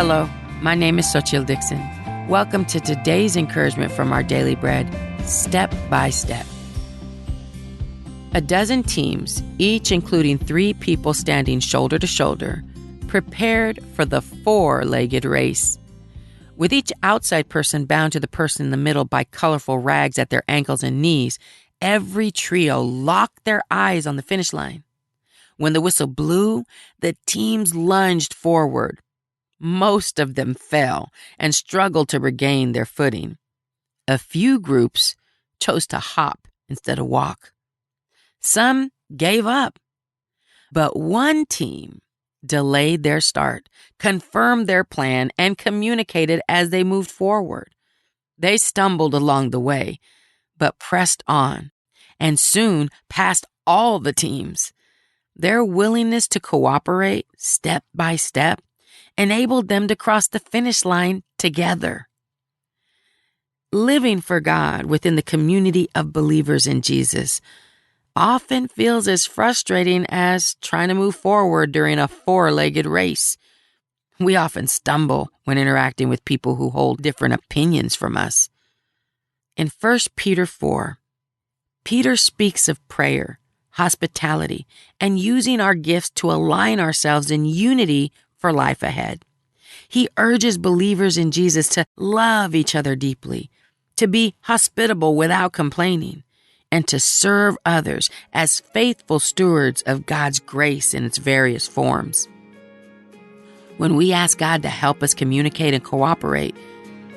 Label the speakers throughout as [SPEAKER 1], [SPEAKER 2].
[SPEAKER 1] Hello, my name is Xochitl Dixon. Welcome to today's encouragement from Our Daily Bread, Step by Step. A dozen teams, each including 3 people standing shoulder to shoulder, prepared for the 4-legged race. With each outside person bound to the person in the middle by colorful rags at their ankles and knees, every trio locked their eyes on the finish line. When the whistle blew, the teams lunged forward. Most of them fell and struggled to regain their footing. A few groups chose to hop instead of walk. Some gave up. But one team delayed their start, confirmed their plan, and communicated as they moved forward. They stumbled along the way, but pressed on, and soon passed all the teams. Their willingness to cooperate, step by step, enabled them to cross the finish line together. Living for God within the community of believers in Jesus often feels as frustrating as trying to move forward during a 4-legged race. We often stumble when interacting with people who hold different opinions from us. In 1 Peter 4, Peter speaks of prayer, hospitality, and using our gifts to align ourselves in unity for life ahead. He urges believers in Jesus to love each other deeply, to be hospitable without complaining, and to serve others as faithful stewards of God's grace in its various forms. When we ask God to help us communicate and cooperate,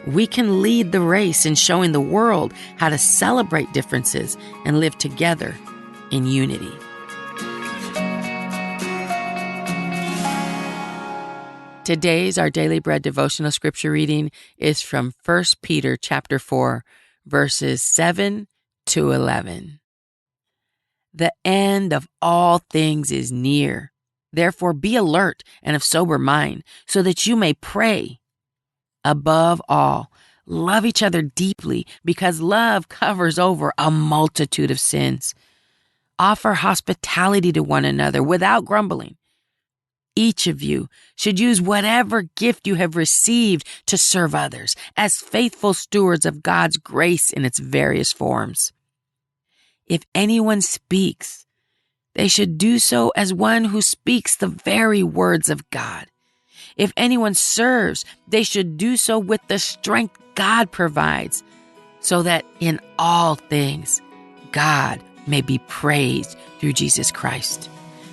[SPEAKER 1] we can lead the race in showing the world how to celebrate differences and live together in unity. Today's Our Daily Bread devotional scripture reading is from 1 Peter chapter 4, verses 7 to 11. The end of all things is near. Therefore be alert and of sober mind, so that you may pray. Above all, love each other deeply, because love covers over a multitude of sins. Offer hospitality to one another without grumbling. Each of you should use whatever gift you have received to serve others as faithful stewards of God's grace in its various forms. If anyone speaks, they should do so as one who speaks the very words of God. If anyone serves, they should do so with the strength God provides, so that in all things God may be praised through Jesus Christ.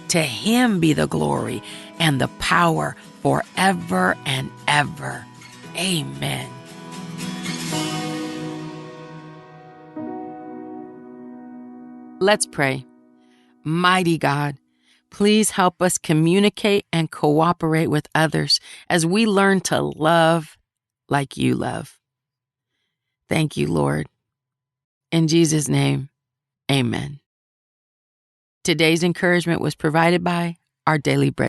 [SPEAKER 1] To him be the glory and the power forever and ever. Amen. Let's pray. Mighty God, please help us communicate and cooperate with others as we learn to love like you love. Thank you, Lord. In Jesus' name, amen. Today's encouragement was provided by Our Daily Bread.